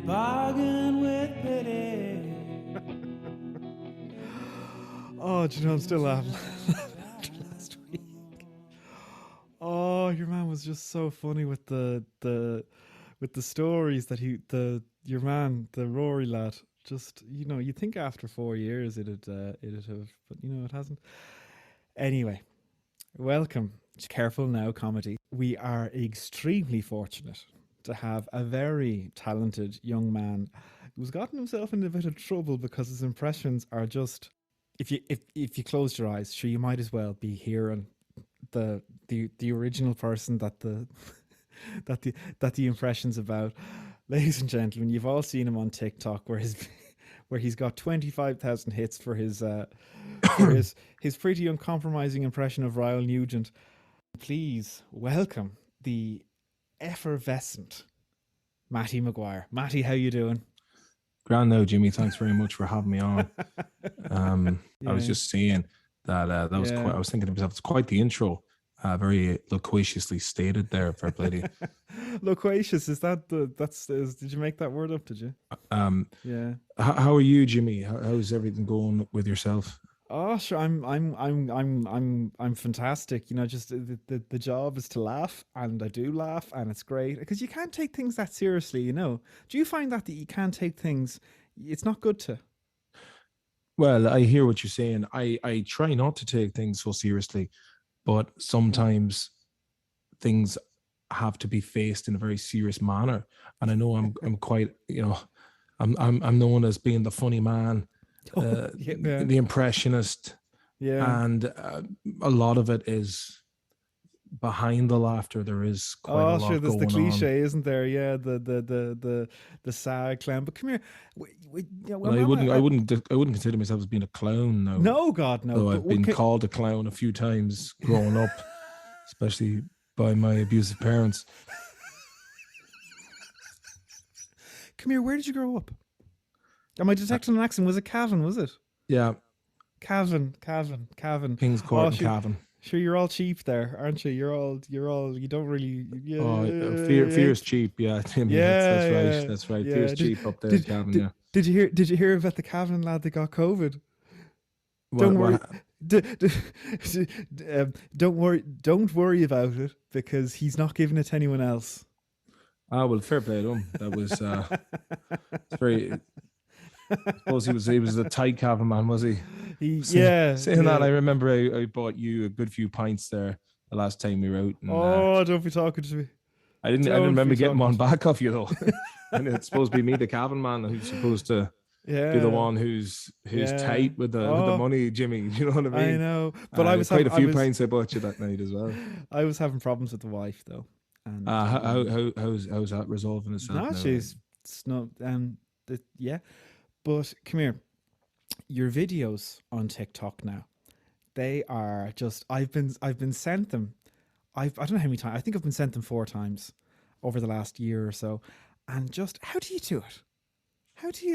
bargain with pity. Oh, do you know, I'm still laughing after last week. Oh, your man was just so funny with the stories that your man, the Rory lad, just, you know, you think after 4 years it'd have, but you know, it hasn't. Anyway, welcome to Careful Now Comedy. We are extremely fortunate to have a very talented young man who's gotten himself in a bit of trouble because his impressions are just, if you closed your eyes, sure, you might as well be hearing the original person that the that the impression's about. Ladies and gentlemen, you've all seen him on TikTok where he's got 25,000 hits for his pretty uncompromising impression of Ryle Nugent. Please welcome the effervescent Matty McGuire. Matty, how you doing? Grand now, Jimmy. Thanks very much for having me on. Yeah. I was just saying that was quite. I was thinking to myself, it's quite the intro. Very loquaciously stated there. Fair play to you. Loquacious, is that did you make that word up? Did you? Yeah. How are you, Jimmy? How's everything going with yourself? Oh, sure. I'm fantastic. You know, just the job is to laugh, and I do laugh, and it's great because you can't take things that seriously. You know, do you find that you can't take things? It's not good to. Well, I hear what you're saying. I try not to take things so seriously, but sometimes things have to be faced in a very serious manner. And I know I'm quite, you know, I'm known as being the funny man. The impressionist, and a lot of it is behind the laughter. There is quite a lot there's going the cliche, on. isn't there? Yeah, the sad clown. But come here, I wouldn't consider myself as being a clown. No, God, no. Though I've been called a clown a few times growing up, especially by my abusive parents. Come here, where did you grow up? Am I detecting an accent? Was it Cavan, was it? Yeah. Cavan. King's Court and Cavan. Sure, you're all cheap there, aren't you? You're all, you don't really... Yeah, fear's cheap, yeah. Timmy, that's right. Yeah. Fear's cheap up there in Cavan, yeah. Did you hear about the Cavan lad that got COVID? Don't worry about it, because he's not giving it to anyone else. Well, fair play to him. That was it's very... I suppose he was a tight Cavan man, was he? Saying that, I remember I bought you a good few pints there the last time we were out. And, don't be talking to me. I didn't remember getting one back off you though. And it's supposed to be me, the Cavan man, who's supposed to be the one who's tight with the money, Jimmy. You know what I mean? I know, but I was quite a few pints I bought you that night as well. I was having problems with the wife though. And how's that resolving itself? No, now? she's not. Yeah. But come here, your videos on TikTok now, they are just, I've been sent them. I don't know how many times. I think I've been sent them 4 times over the last year or so. And just, how do you do it? How do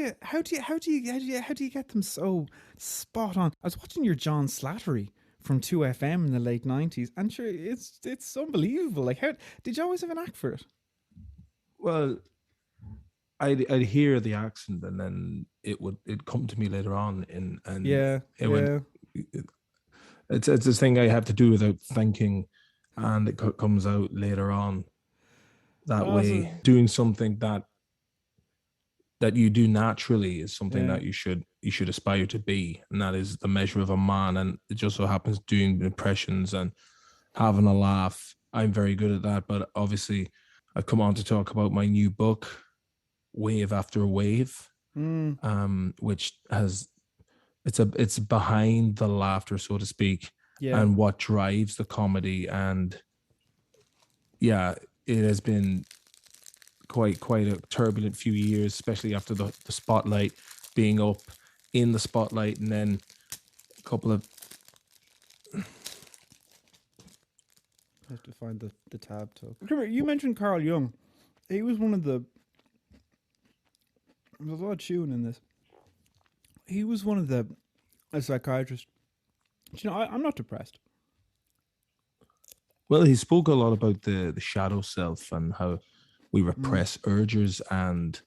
you get them so spot on? I was watching your John Slattery from 2FM in the late 90s, and sure, it's unbelievable. Like, how did you always have an act for it? Well, I'd hear the accent, and then it'd come to me later on, it's this thing I have to do without thinking, and it comes out later on. That way, doing something that you do naturally is something that you should aspire to be, and that is the measure of a man. And it just so happens doing impressions and having a laugh, I'm very good at that. But obviously, I've come on to talk about my new book, Wave After Wave, which has it's behind the laughter, so to speak, and what drives the comedy. And it has been quite a turbulent few years, especially after the spotlight, being up in the spotlight, and then a couple of... I have to find the tab. You mentioned Carl Jung. He was one of the... There's a lot of chewing in this. He was one of the psychiatrists. You know, I'm not depressed. Well, he spoke a lot about the shadow self and how we repress urges, and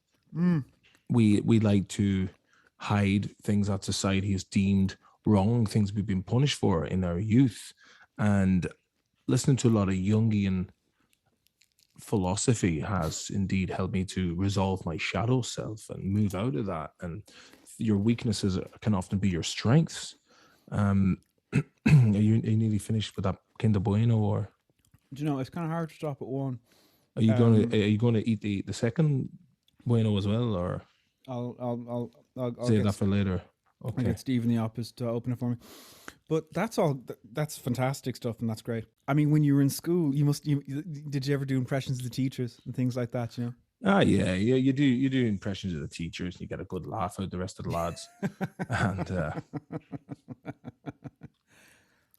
We like to hide things that society has deemed wrong, things we've been punished for in our youth. And listening to a lot of Jungian philosophy has indeed helped me to resolve my shadow self and move out of that. And your weaknesses can often be your strengths. Are you nearly finished with that Kinder Bueno, or Do you know, it's kind of hard to stop at one. are you going to eat the second Bueno as well, or I'll save get, that for later? I'll Okay. get Steve in the office to open it for me. But that's all. That's fantastic stuff, and that's great. I mean, when you were in school, did you ever do impressions of the teachers and things like that? You know. Yeah. You do impressions of the teachers, and you get a good laugh out of the rest of the lads. And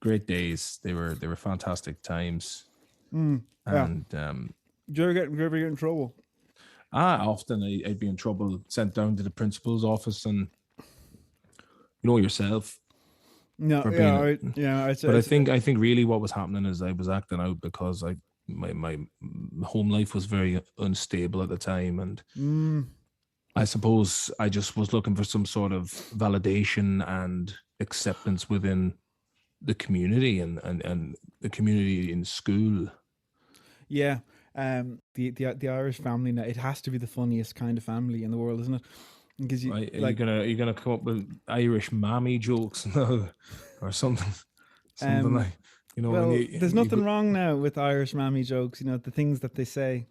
great days. They were fantastic times. Yeah. And Did you ever get in trouble? often I'd be in trouble, sent down to the principal's office, and you know yourself. No, for I think really what was happening is I was acting out because my home life was very unstable at the time, and I suppose I just was looking for some sort of validation and acceptance within the community and the community in school. Yeah. The Irish family now, it has to be the funniest kind of family in the world, isn't it? Because Are you gonna come up with Irish mammy jokes now, or something like, you know? Well, there's nothing wrong now with Irish mammy jokes. You know, the things that they say.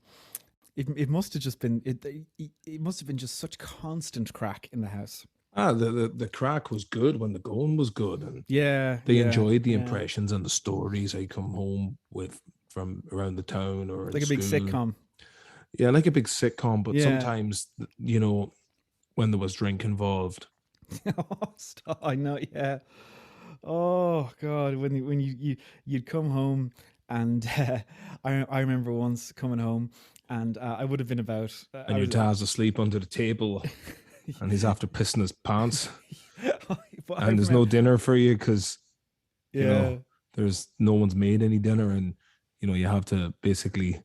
It must have just been it must have been just such constant crack in the house. The crack was good when the going was good, and they enjoyed the impressions and the stories I come home with from around the town, or like a big sitcom. Yeah, like a big sitcom, but sometimes, you know, when there was drink involved. Stop. I know, yeah. Oh God, when you'd come home, and I remember once coming home, and I would have been about. And your dad's asleep under the table, and he's after pissing his pants, and there's no dinner for you because you know there's no one's made any dinner, and you know you have to basically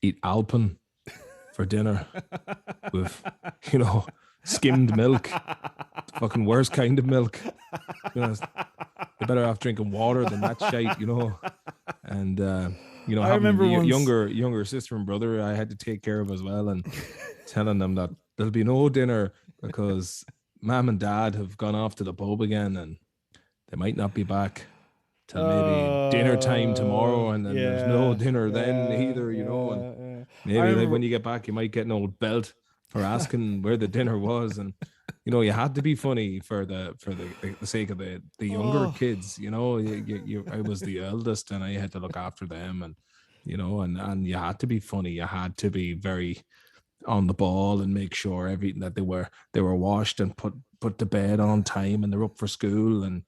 eat Alpen for dinner with, you know, skimmed milk, the fucking worst kind of milk. You know, you're better off drinking water than that shite, you know. And you know, I having remember a once, younger sister and brother I had to take care of as well, and telling them that there'll be no dinner because mom and dad have gone off to the pub again, and they might not be back till maybe dinner time tomorrow, and then there's no dinner then either, you know. And maybe like when you get back, you might get an old belt for asking where the dinner was, and you know, you had to be funny for the sake of the younger kids, you know. I was the eldest, and I had to look after them, and you know, and you had to be funny. You had to be very on the ball and make sure everything that they were washed and put to bed on time, and they're up for school. And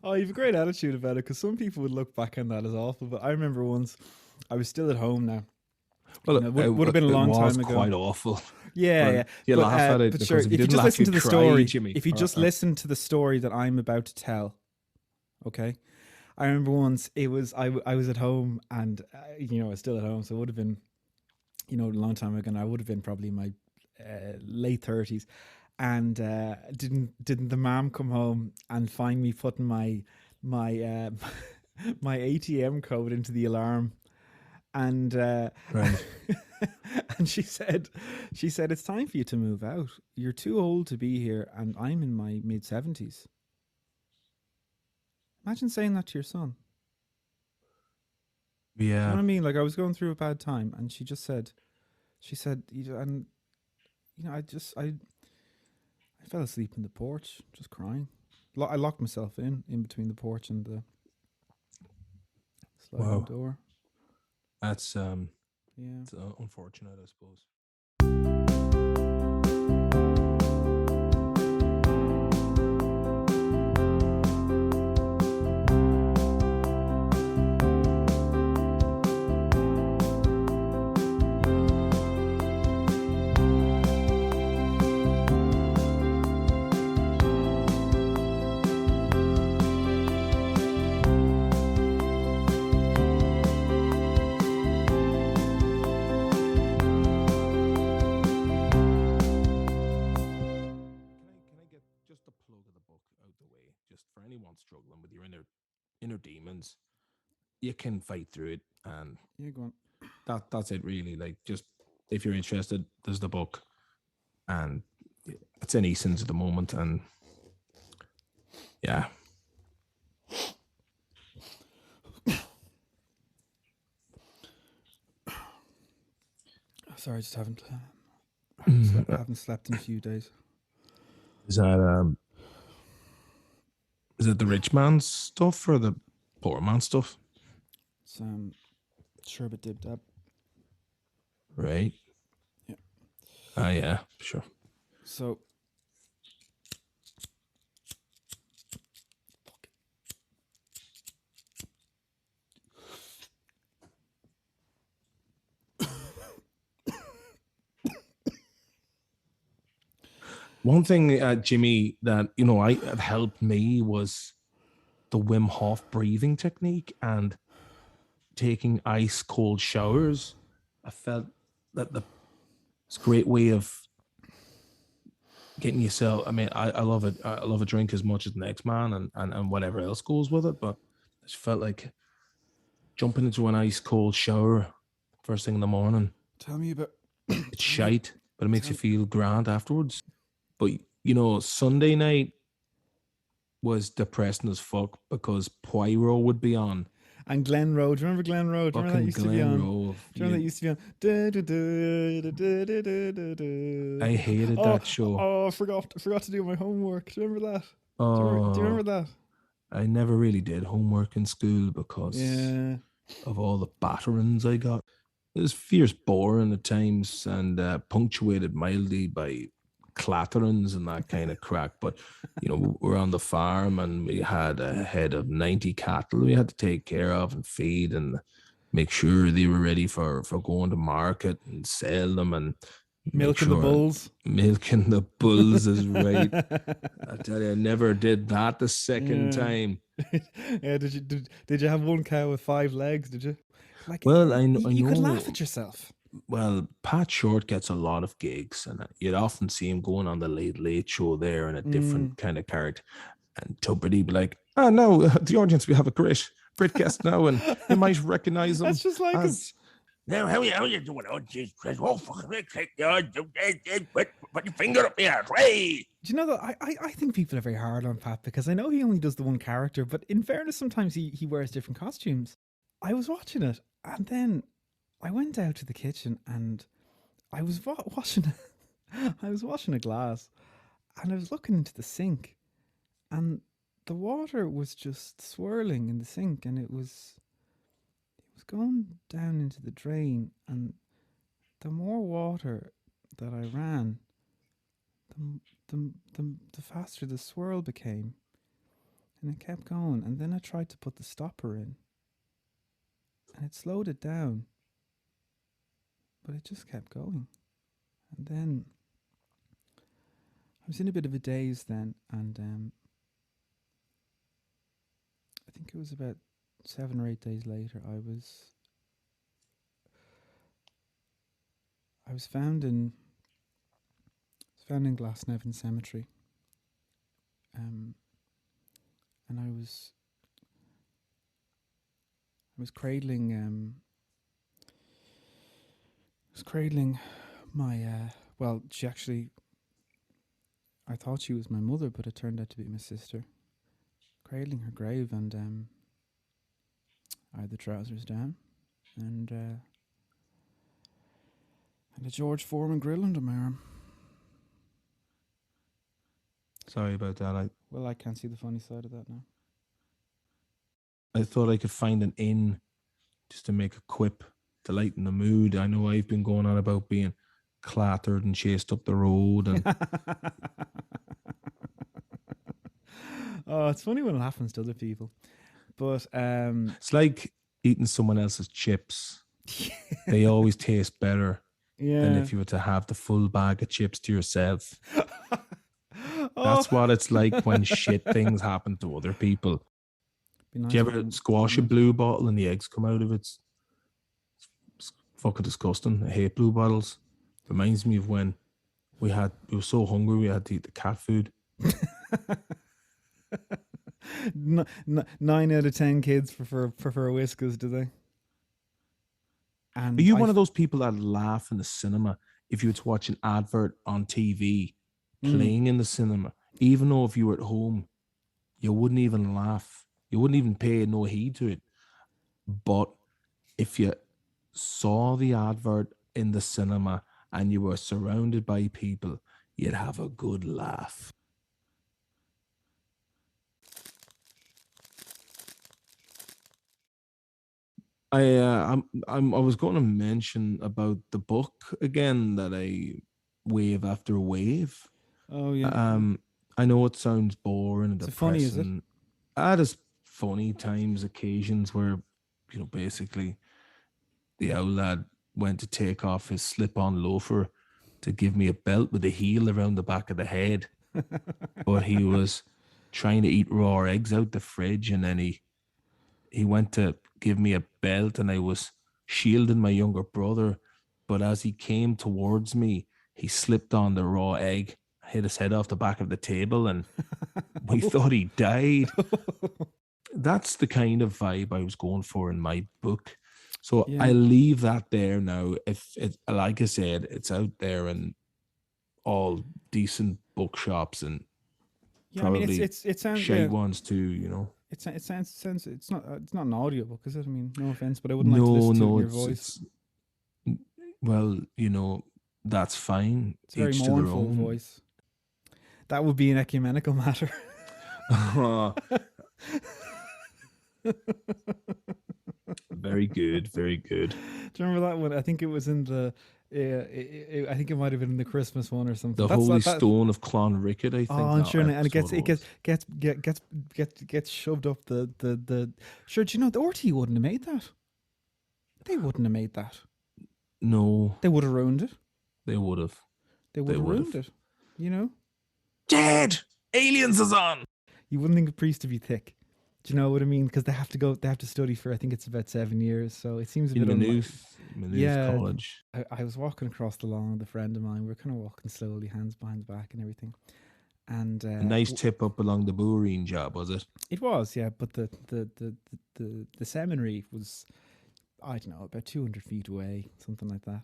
oh, you have a great attitude about it, because some people would look back on that as awful. But I remember once, I was still at home now. Well, you know, it would have been a long time ago. Quite awful. Yeah. You laugh at it, but because sure, if you just laugh, listen to the cry, story, Jimmy. if you just listen to the story that I'm about to tell, okay? I remember once I was at home, and you know, I was still at home, so it would have been, you know, a long time ago. And I would have been probably in my late 30s, and didn't the mom come home and find me putting my my ATM code into the alarm, and Right. and she said it's time for you to move out. You're too old to be here, and I'm in my mid-70s. Imagine saying that to your son. Yeah. You know what I mean? Like, I was going through a bad time, and she said, and you know, I fell asleep in the porch, just crying. I locked myself in between the porch and the sliding door. That's Yeah. it's unfortunate, I suppose. inner demons, you can fight through it, and go on. that's it really. Like, just if you're interested, there's the book, and it's in Eason's at the moment, and yeah. Sorry, I just haven't slept in a few days. Is it the rich man's stuff or the poor man's stuff? It's sherbet dib dab. Right. Yeah. Yeah, sure. So one thing, Jimmy, that it helped me was the Wim Hof breathing technique and taking ice cold showers. I felt that it's a great way of getting yourself. I mean, I love it. I love a drink as much as the next man, and whatever else goes with it. But I just felt like jumping into an ice cold shower first thing in the morning. Tell me about it's shite, but it makes you feel grand afterwards. But Sunday night was depressing as fuck because Poirot would be on. And Glen Road. Do you remember Glen Road? Do you remember that used to be on? Do you remember that used to be on? I hated that show. Oh, I forgot to do my homework. Do you remember that? Do you remember that? I never really did homework in school because of all the batterings I got. It was fierce boring at times and punctuated mildly by clatterings and that kind of crack. But we're on the farm and we had a head of 90 cattle we had to take care of and feed and make sure they were ready for going to market and sell them and milking the bulls. Milking the bulls is right. I tell you, I never did that the second time. Yeah, did you have one cow with 5 legs? Did you? Like, well, I know you could laugh at yourself. Well, Pat Short gets a lot of gigs, and you'd often see him going on the Late Late Show there in a different kind of character. And Tuberty be like, "Oh no, the audience, we have a great guest now, and you might recognize him." That's just like him. Now, how you doing? Oh, jeez, Chris. Oh, fucking put your finger up here. Hey! Do you know that I think people are very hard on Pat because I know he only does the one character, but in fairness, sometimes he wears different costumes. I was watching it, and then I went out to the kitchen and I was washing a glass, and I was looking into the sink, and the water was just swirling in the sink, and it was going down into the drain, and the more water that I ran, the faster the swirl became, and it kept going. And then I tried to put the stopper in, and it slowed it down, but it just kept going. And then I was in a bit of a daze then, and I think it was about 7 or 8 days later, I was found in Glasnevin Cemetery, and I was cradling my well, she actually, I thought she was my mother, but it turned out to be my sister. Cradling her grave, and I had the trousers down, and a George Foreman grill under my arm. Sorry about that. Well, I can't see the funny side of that now. I thought I could find an in just to make a quip to lighten the mood. I know I've been going on about being clattered and chased up the road, and oh, it's funny when it happens to other people. But it's like eating someone else's chips. They always taste better than if you were to have the full bag of chips to yourself. That's what it's like when shit things happen to other people. Nice. Do you ever squash a blue bottle and the eggs come out of it? It's fucking disgusting. I hate blue bottles. Reminds me of when we were so hungry we had to eat the cat food. 9 out of 10 kids prefer Whiskas, do they? And Are you one of those people that laugh in the cinema if you were to watch an advert on TV playing in the cinema, even though if you were at home, you wouldn't even laugh. You wouldn't even pay no heed to it. But if you saw the advert in the cinema and you were surrounded by people, you'd have a good laugh. I was going to mention about the book again that I wave after wave. Oh yeah. I know it sounds boring and Is it depressing. funny, is it? There's funny times, occasions where, basically the old lad went to take off his slip-on loafer to give me a belt with a heel around the back of the head. But he was trying to eat raw eggs out the fridge, and then he went to give me a belt, and I was shielding my younger brother. But as he came towards me, he slipped on the raw egg, hit his head off the back of the table, and we thought he died. That's the kind of vibe I was going for in my book. So Yeah. I leave that there now. If it, like I said, it's out there in all decent bookshops and probably it sounds shite ones too. It sounds it's not an audiobook, is it? I mean, no offense, but I wouldn't like to listen to it in your voice. Well, that's fine. It's a very Each to their mournful own. voice. That would be an ecumenical matter. Very good, very good. Do you remember that one? I think it was in the. I think it might have been in the Christmas one or something. The Holy Stone of Clonricket, I think. Oh, I'm sure, and it gets shoved up the. Sure, do you know the RT wouldn't have made that? They wouldn't have made that. No, they would have ruined it. They would have. They would have ruined it. Dead. Aliens is on. You wouldn't think a priest to be thick. Do you know what I mean? Because they have to study for, I think it's about 7 years. So it seems a bit Maynooth College. I was walking across the lawn with a friend of mine. We were kind of walking slowly, hands behind the back and everything. And a nice tip up along the Booreen job, was it? It was, yeah. But the seminary was, I don't know, about 200 feet away, something like that.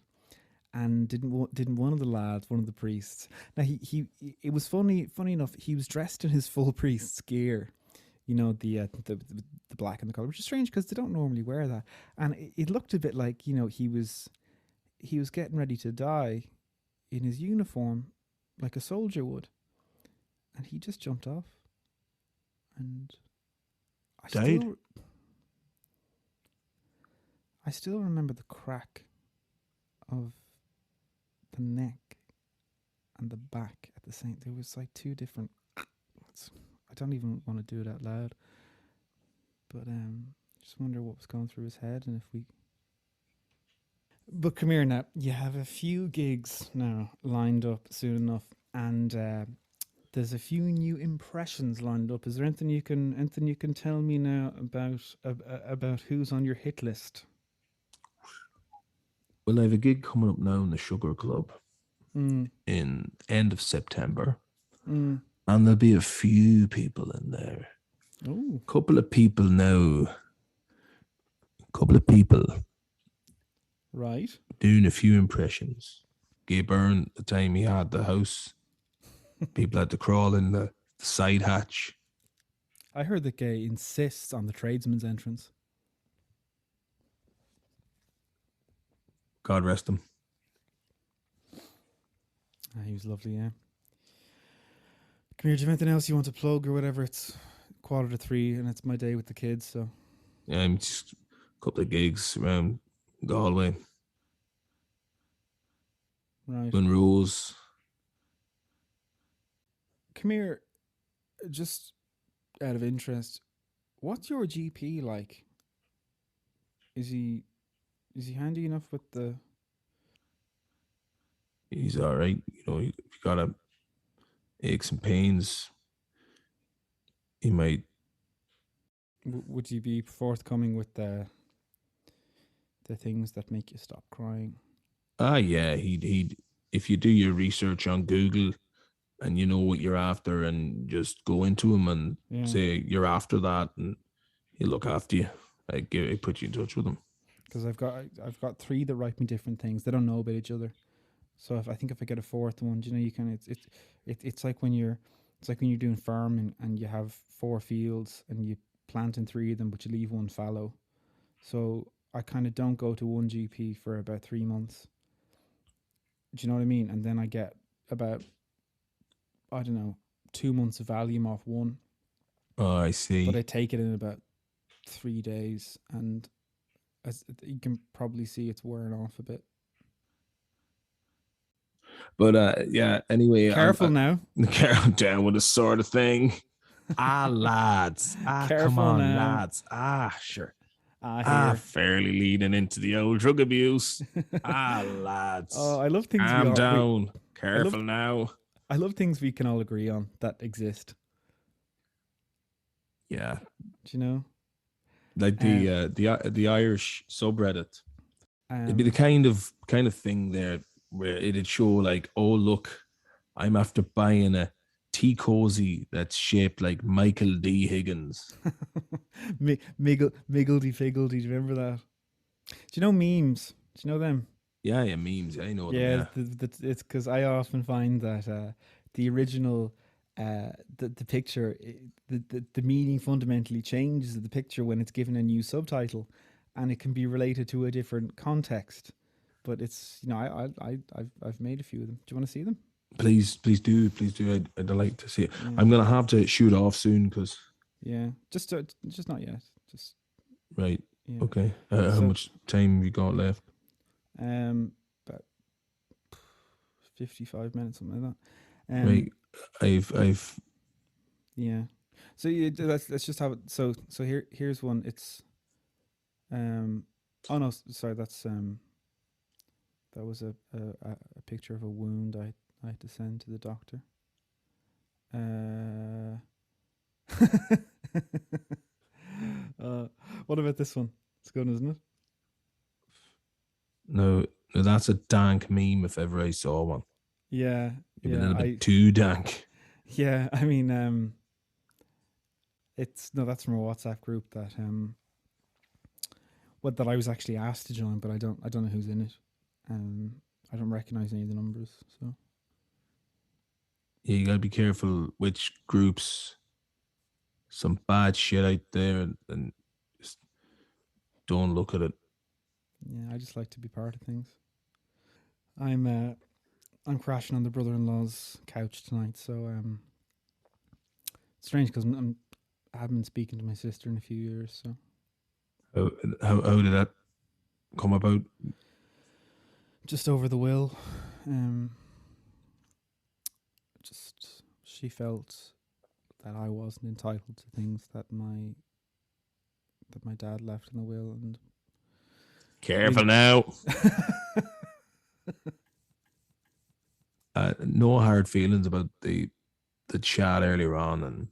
And didn't one of the lads, one of the priests. Now it was funny enough. He was dressed in his full priest's gear. The black and the color, which is strange because they don't normally wear that. And it looked a bit like, he was getting ready to die in his uniform like a soldier would. And he just jumped off. And I still remember the crack of the neck and the back at the same. There was like two different. I don't even want to do it out loud, but just wonder what was going through his head and if we. But come here now. You have a few gigs now lined up soon enough, and there's a few new impressions lined up. Is there anything you can tell me now about who's on your hit list? Well, I have a gig coming up now in the Sugar Club in end of September. And there'll be a few people in there. Oh. Couple of people now. Right. Doing a few impressions. Gay Byrne, the time he had the house, people had to crawl in the side hatch. I heard that Gay insists on the tradesman's entrance. God rest him. He was lovely, yeah. Come here, do you have anything else you want to plug or whatever? It's 2:45 and it's my day with the kids, so. Yeah, I'm just a couple of gigs around Galway. Right. Rose. Come here, just out of interest, what's your GP like? Is he handy enough with the... He's all right. If you got aches and pains, he might. Would you be forthcoming with the things that make you stop crying? Yeah, he'd if you do your research on Google, and you know what you're after, and just go into him and say you're after that, and he'll look after you. Like, put you in touch with him. Because I've got 3 that write me different things. They don't know about each other. So if I get a 4th one, you know, you can. It's like when you're doing farming and you have 4 fields and you plant in 3 of them, but you leave 1 fallow. So I kind of don't go to one GP for about 3 months. Do you know what I mean? And then I get about, I don't know, 2 months of Valium off one. Oh, I see. But I take it in about 3 days, and as you can probably see, it's wearing off a bit. But yeah, anyway. Careful now. Careful down with the sort of thing. Lads. Come on, now. lads. Sure. Here. Fairly leading into the old drug abuse. Lads. Oh, I love things. Calm down. Careful now. I love things we can all agree on that exist. Yeah. Do you know? Like the Irish subreddit. It'd be the kind of thing there where it'd show like, oh look, I'm after buying a tea cozy that's shaped like Michael D. Higgins. Miggledy Figgledy, do you remember that? Do you know memes? Do you know them? Yeah, memes. I know them. Yeah, it's because I often find that the original, the picture, the meaning fundamentally changes of the picture when it's given a new subtitle, and it can be related to a different context. But it's, you know, I've made a few of them. Do you want to see them? Please do. I'd like to see it. Yeah. I'm gonna have to shoot off soon because. Yeah, just not yet. Just right. Yeah. Okay. How much time we got left? About 55 minutes, something like that. Right. I've. Yeah. So let's just have it. So here's one. It's. Oh no, sorry. That's that was a picture of a wound I had to send to the doctor. What about this one? It's good, isn't it? No, that's a dank meme if ever I saw one. Yeah, a little bit too dank. Yeah, I mean, that's from a WhatsApp group that that I was actually asked to join, but I don't know who's in it. I don't recognize any of the numbers, so. Yeah, you gotta be careful which groups. Some bad shit out there, and just don't look at it. Yeah, I just like to be part of things. I'm crashing on the brother-in-law's couch tonight, so it's strange because I haven't been speaking to my sister in a few years. So how did that come about? Just over the will. Just she felt that I wasn't entitled to things that my dad left in the will, and careful now. No hard feelings about the chat earlier on, and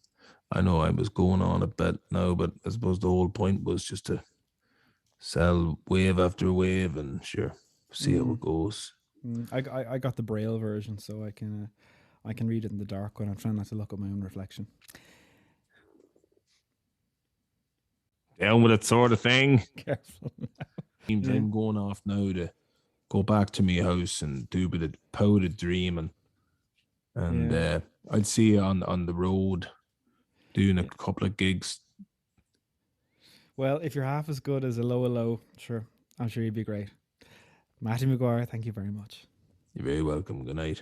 I know I was going on a bit now, but I suppose the whole point was just to sell wave after wave and see how it goes. I got the Braille version, so I can read it in the dark when I'm trying not to look at my own reflection. Down with that sort of thing. Careful. I'm going off now to go back to my house and do a bit of powdered dreaming, and I'd see you on the road doing a couple of gigs. Well, if you're half as good as a low, sure, I'm sure you'd be great. Matty McGuire, thank you very much. You're very welcome. Good night.